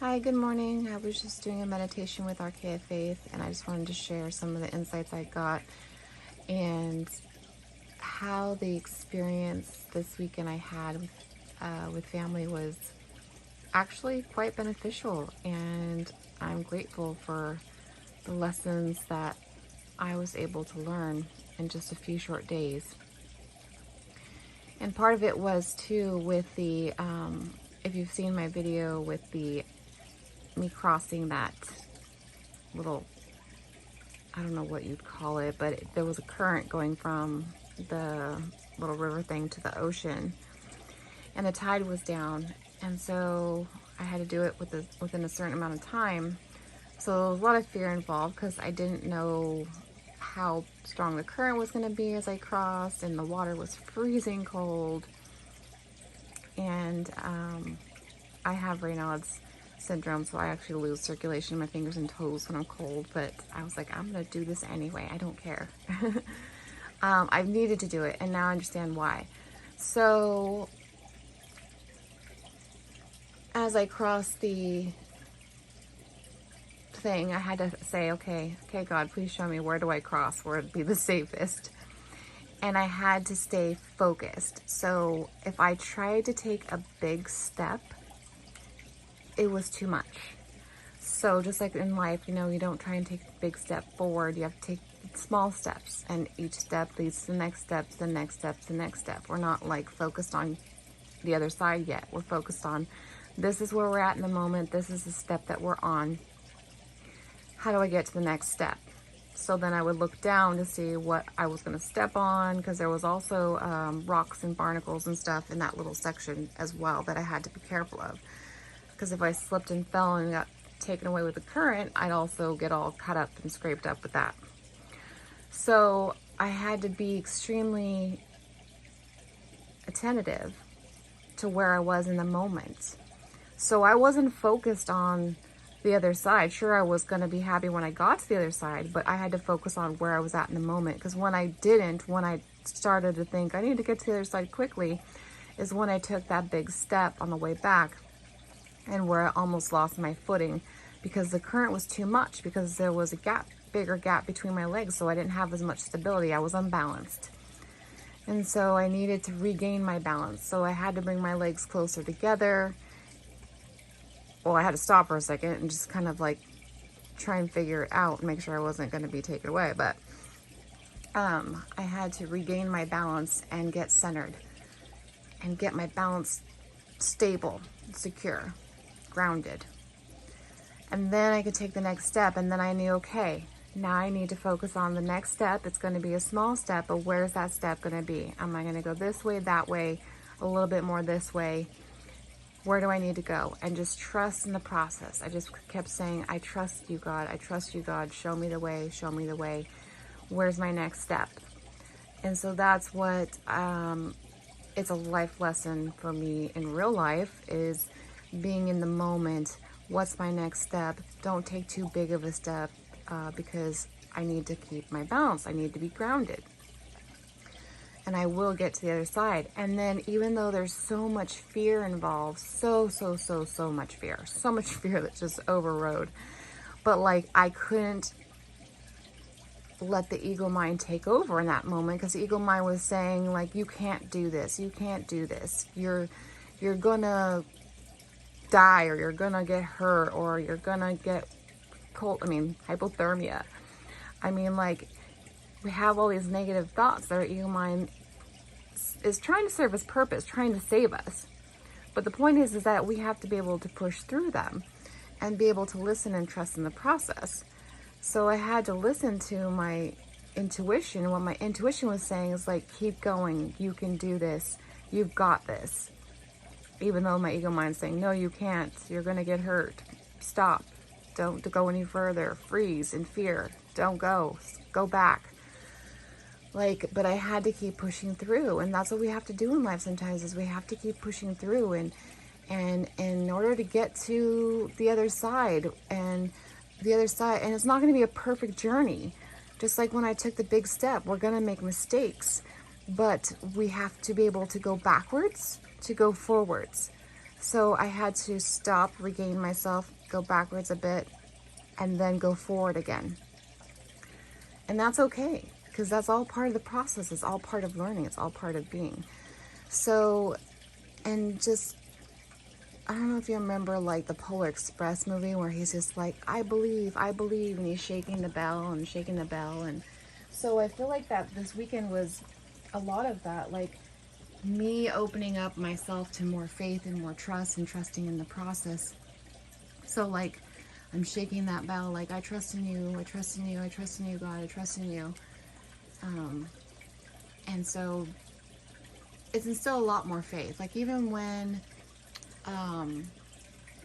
Hi, good morning. I was just doing a meditation with Archaic Faith, and I just wanted to share some of the insights I got and how the experience this weekend I had with family was actually quite beneficial. And I'm grateful for the lessons that I was able to learn in just a few short days. And part of it was too with if you've seen my video with me crossing that little, I don't know what you'd call it, but there was a current going from the little river thing to the ocean, and the tide was down, and so I had to do it within a certain amount of time. So there was a lot of fear involved because I didn't know how strong the current was going to be as I crossed, and the water was freezing cold. And I have Raynaud's syndrome, so I actually lose circulation in my fingers and toes when I'm cold, but I was like, I'm gonna do this anyway, I don't care. I've needed to do it, and now I understand why. So as I crossed the thing, I had to say, okay God, please show me, where do I cross, where would be the safest? And I had to stay focused. So if I tried to take a big step, it was too much. So just like in life, you don't try and take a big step forward. You have to take small steps, and each step leads to the next step, to the next step, to the next step. We're not like focused on the other side yet. We're focused on, this is where we're at in the moment. This is the step that we're on. How do I get to the next step? So then I would look down to see what I was going to step on, because there was also rocks and barnacles and stuff in that little section as well that I had to be careful of. Because if I slipped and fell and got taken away with the current, I'd also get all cut up and scraped up with that. So I had to be extremely attentive to where I was in the moment. So I wasn't focused on the other side. Sure, I was going to be happy when I got to the other side, but I had to focus on where I was at in the moment. Because when I started to think I need to get to the other side quickly, is when I took that big step on the way back, and where I almost lost my footing because the current was too much, because there was a bigger gap between my legs, so I didn't have as much stability. I was unbalanced. And so I needed to regain my balance. So I had to bring my legs closer together. Well, I had to stop for a second and just kind of like try and figure it out and make sure I wasn't going to be taken away. But I had to regain my balance and get centered and get my balance stable, secure, grounded. And then I could take the next step, and then I knew, okay, now I need to focus on the next step. It's going to be a small step, but where's that step going to be? Am I going to go this way, that way, a little bit more this way? Where do I need to go? And just trust in the process. I just kept saying, I trust you, God. I trust you, God. Show me the way. Show me the way. Where's my next step? And so that's what it's a life lesson for me in real life, is being in the moment. What's my next step? Don't take too big of a step because I need to keep my balance. I need to be grounded. And I will get to the other side. And then even though there's so much fear involved, so much fear that just overrode. But like, I couldn't let the ego mind take over in that moment, because the ego mind was saying like, you can't do this. You can't do this. You're gonna die, or you're gonna get hurt, or you're gonna get cold. Hypothermia. Like, we have all these negative thoughts that our ego mind is trying to serve its purpose, trying to save us. But the point is that we have to be able to push through them and be able to listen and trust in the process. So I had to listen to my intuition. What my intuition was saying is like, keep going. You can do this. You've got this. Even though my ego mind's saying, no, you can't. You're going to get hurt. Stop. Don't go any further. Freeze in fear. Don't go. Go back. But I had to keep pushing through. And that's what we have to do in life sometimes, is we have to keep pushing through. And in order to get to the other side, and it's not going to be a perfect journey. Just like when I took the big step, we're going to make mistakes, but we have to be able to go backwards to go forwards. So I had to stop, regain myself, go backwards a bit, and then go forward again. And that's okay, because that's all part of the process. It's all part of learning. It's all part of being. So, and just, I don't know if you remember like the Polar Express movie where he's just like, I believe, and he's shaking the bell and shaking the bell. And so I feel like that this weekend was a lot of that, like me opening up myself to more faith and more trust and trusting in the process. So like I'm shaking that bell, like I trust in you, I trust in you, I trust in you, God, I trust in you. And so it's instilled a lot more faith. Like even when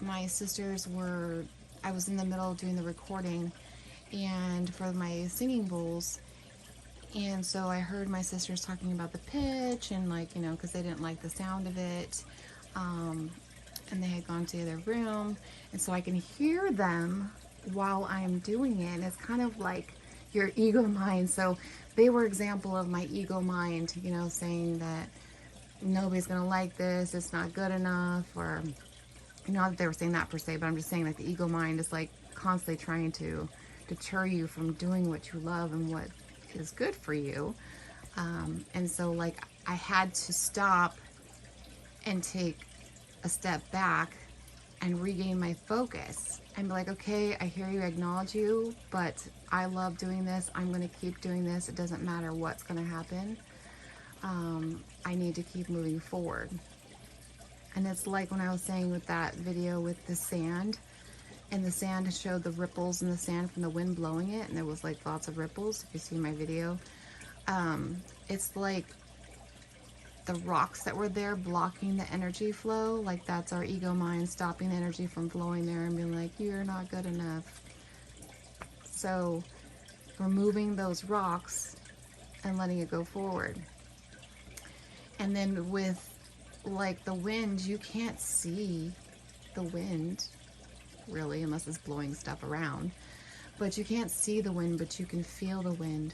my sisters were, I was in the middle of doing the recording and for my singing bowls, and so I heard my sisters talking about the pitch and like, you know, because they didn't like the sound of it, and they had gone to their room, and so I can hear them while I'm doing it. And it's kind of like your ego mind. So they were example of my ego mind, you know, saying that nobody's gonna like this, it's not good enough, or not that they were saying that per se, but I'm just saying like the ego mind is like constantly trying to deter you from doing what you love and what is good for you. And so like I had to stop and take a step back and regain my focus and be like, okay, I hear you, I acknowledge you, but I love doing this. I'm going to keep doing this. It doesn't matter what's going to happen. I need to keep moving forward. And it's like when I was saying with that video with the sand, and the sand showed the ripples in the sand from the wind blowing it, and there was like lots of ripples, if you see my video. It's like the rocks that were there blocking the energy flow. Like that's our ego mind stopping the energy from flowing there and being like, you're not good enough. So removing those rocks and letting it go forward. And then with like the wind, you can't see the wind really unless it's blowing stuff around, but you can't see the wind, but you can feel the wind.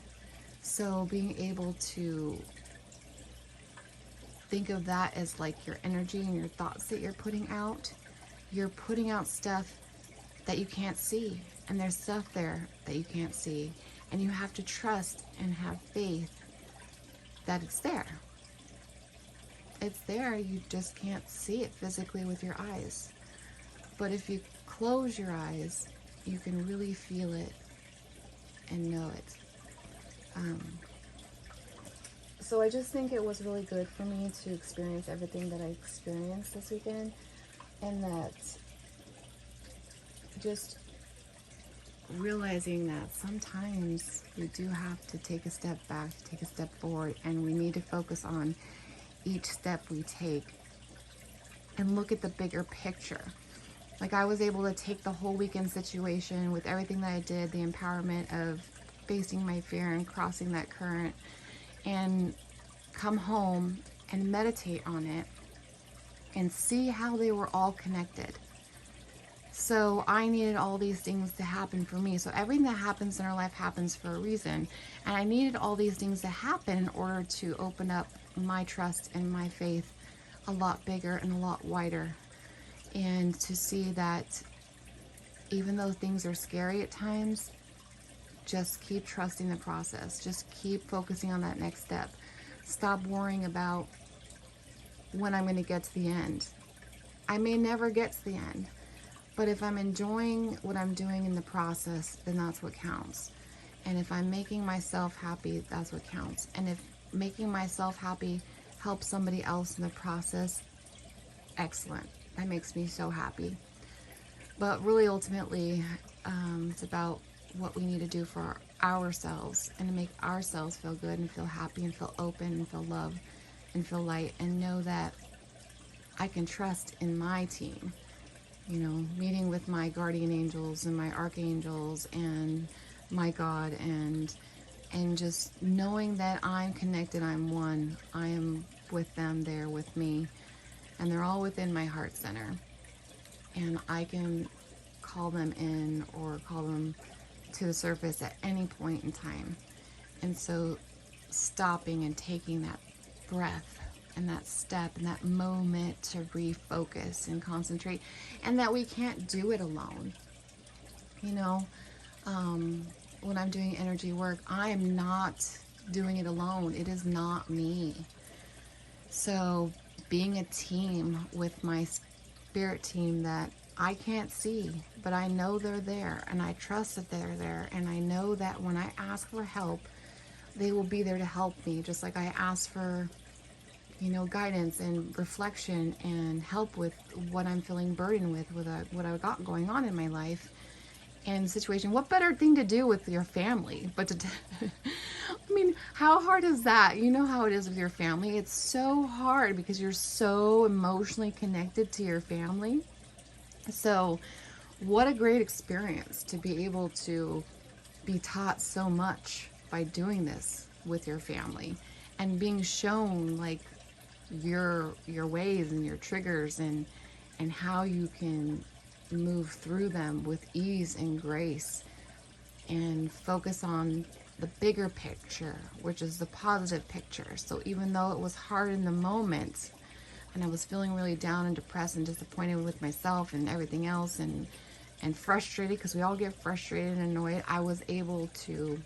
So being able to think of that as like your energy and your thoughts that you're putting out stuff that you can't see, and there's stuff there that you can't see, and you have to trust and have faith that it's there. It's there, you just can't see it physically with your eyes. But if you close your eyes, you can really feel it and know it. So I just think it was really good for me to experience everything that I experienced this weekend, and that just realizing that sometimes we do have to take a step back, take a step forward, and we need to focus on each step we take and look at the bigger picture. Like I was able to take the whole weekend situation with everything that I did, the empowerment of facing my fear and crossing that current, and come home and meditate on it and see how they were all connected. So I needed all these things to happen for me. So everything that happens in our life happens for a reason. And I needed all these things to happen in order to open up my trust and my faith a lot bigger and a lot wider. And to see that even though things are scary at times, just keep trusting the process. Just keep focusing on that next step. Stop worrying about when I'm going to get to the end. I may never get to the end, but if I'm enjoying what I'm doing in the process, then that's what counts. And if I'm making myself happy, that's what counts. And if making myself happy helps somebody else in the process, excellent. That makes me so happy. But really, ultimately, it's about what we need to do for ourselves and to make ourselves feel good and feel happy and feel open and feel love and feel light, and know that I can trust in my team. You know, meeting with my guardian angels and my archangels and my God, and just knowing that I'm connected, I'm one, I am with them, they're with me, and they're all within my heart center. And I can call them in or call them to the surface at any point in time. And so stopping and taking that breath and that step and that moment to refocus and concentrate, and that we can't do it alone. You know, when I'm doing energy work, I am not doing it alone. It is not me. So being a team with my spirit team that I can't see, but I know they're there, and I trust that they're there, and I know that when I ask for help, they will be there to help me, just like I ask for, you know, guidance and reflection and help with what I'm feeling burdened with what I've got going on in my life and situation. What better thing to do with your family but to I mean, how hard is that? You know how it is with your family. It's so hard because you're so emotionally connected to your family. So what a great experience to be able to be taught so much by doing this with your family and being shown like your ways and your triggers and how you can move through them with ease and grace and focus on the bigger picture, which is the positive picture. So even though it was hard in the moment and I was feeling really down and depressed and disappointed with myself and everything else and frustrated, because we all get frustrated and annoyed, I was able to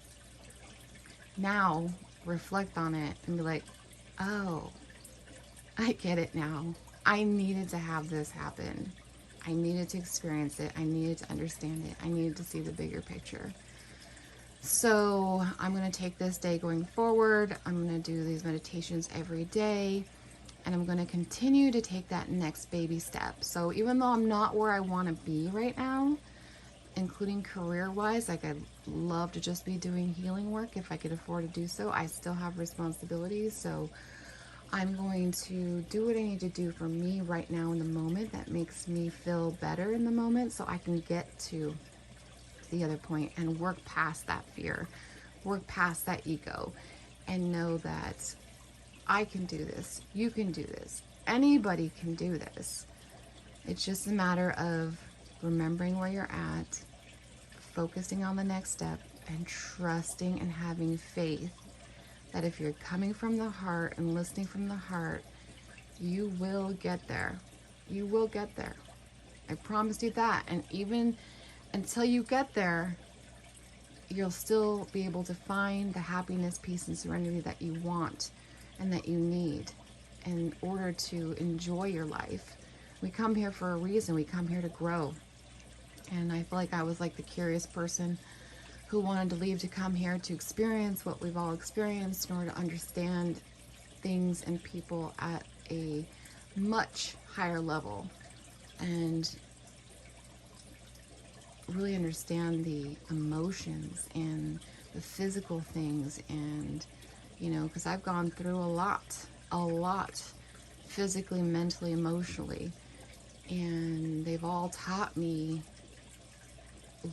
now reflect on it and be like, oh, I get it now. I needed to have this happen. I needed to experience it. I needed to understand it. I needed to see the bigger picture. So I'm going to take this day going forward. I'm going to do these meditations every day. And I'm going to continue to take that next baby step. So even though I'm not where I want to be right now, including career-wise, like I'd love to just be doing healing work if I could afford to do so. I still have responsibilities. So I'm going to do what I need to do for me right now in the moment that makes me feel better in the moment so I can get to the other point and work past that fear, work past that ego, and know that I can do this, you can do this, anybody can do this. It's just a matter of remembering where you're at, focusing on the next step, and trusting and having faith that if you're coming from the heart and listening from the heart, you will get there. You will get there. I promised you that. And even until you get there, you'll still be able to find the happiness, peace, and serenity that you want and that you need in order to enjoy your life. We come here for a reason. We come here to grow. And I feel like I was like the curious person who wanted to leave to come here to experience what we've all experienced in order to understand things and people at a much higher level and really understand the emotions and the physical things. And you know, because I've gone through a lot physically, mentally, emotionally, and they've all taught me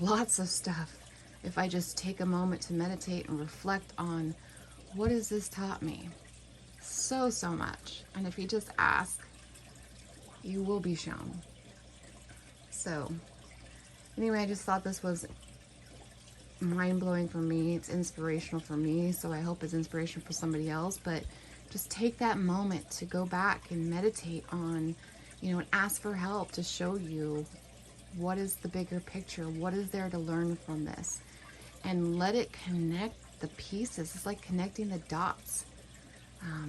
lots of stuff. If I just take a moment to meditate and reflect on what has this taught me, so much. And if you just ask, you will be shown. So anyway, I just thought this was mind-blowing for me. It's inspirational for me, so I hope it's inspirational for somebody else. But just take that moment to go back and meditate on, you know, and ask for help to show you what is the bigger picture, what is there to learn from this, and let it connect the pieces. It's like connecting the dots.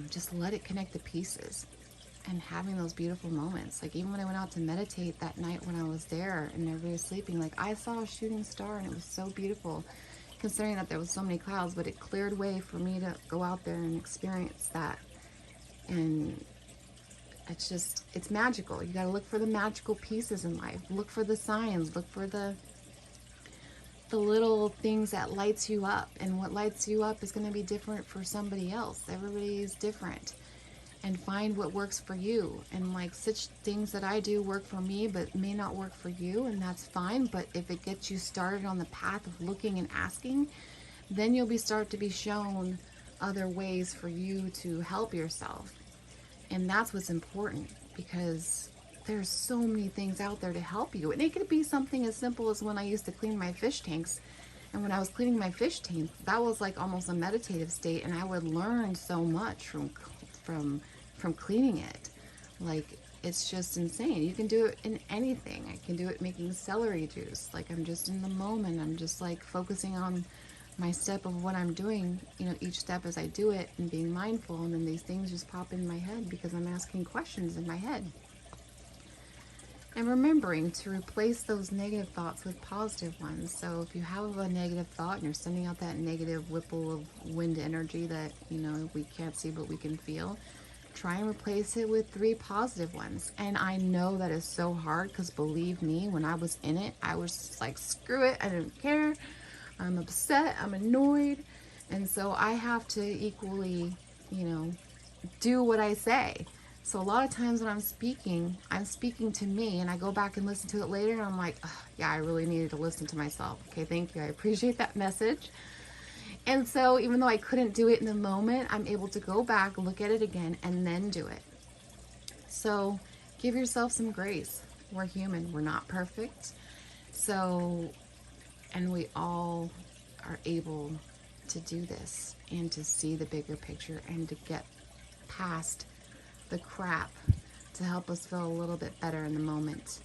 Just let it connect the pieces and having those beautiful moments. Like even when I went out to meditate that night when I was there and everybody was sleeping, like I saw a shooting star and it was so beautiful, considering that there was so many clouds, but it cleared way for me to go out there and experience that. And it's just, it's magical. You got to look for the magical pieces in life. Look for the signs. Look for the little things that lights you up. And what lights you up is going to be different for somebody else. Everybody is different. And find what works for you. And like such things that I do work for me, but may not work for you, and that's fine. But if it gets you started on the path of looking and asking, then you'll start to be shown other ways for you to help yourself. And that's what's important, because there's so many things out there to help you. And it could be something as simple as when I used to clean my fish tanks. And when I was cleaning my fish tank, that was like almost a meditative state. And I would learn so much from from cleaning it. Like, it's just insane. You can do it in anything. I can do it making celery juice. Like, I'm just in the moment. I'm just like focusing on my step of what I'm doing, you know, each step as I do it, and being mindful. And then these things just pop in my head because I'm asking questions in my head. And remembering to replace those negative thoughts with positive ones. So if you have a negative thought and you're sending out that negative whipple of wind energy that, you know, we can't see but we can feel, try and replace it with 3 positive ones. And I know that is so hard, because believe me, when I was in it, I was just like, screw it, I don't care. I'm upset, I'm annoyed. And so I have to equally, you know, do what I say. So a lot of times when I'm speaking to me, and I go back and listen to it later, and I'm like, yeah, I really needed to listen to myself. Okay, thank you. I appreciate that message. And so even though I couldn't do it in the moment, I'm able to go back, look at it again, and then do it. So give yourself some grace. We're human. We're not perfect. So, and we all are able to do this and to see the bigger picture and to get past the crap to help us feel a little bit better in the moment.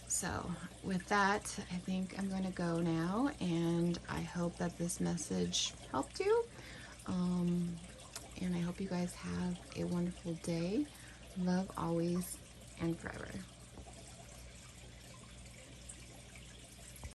So with that, I think I'm going to go now, and I hope that this message helped you. And I hope you guys have a wonderful day. Love always and forever.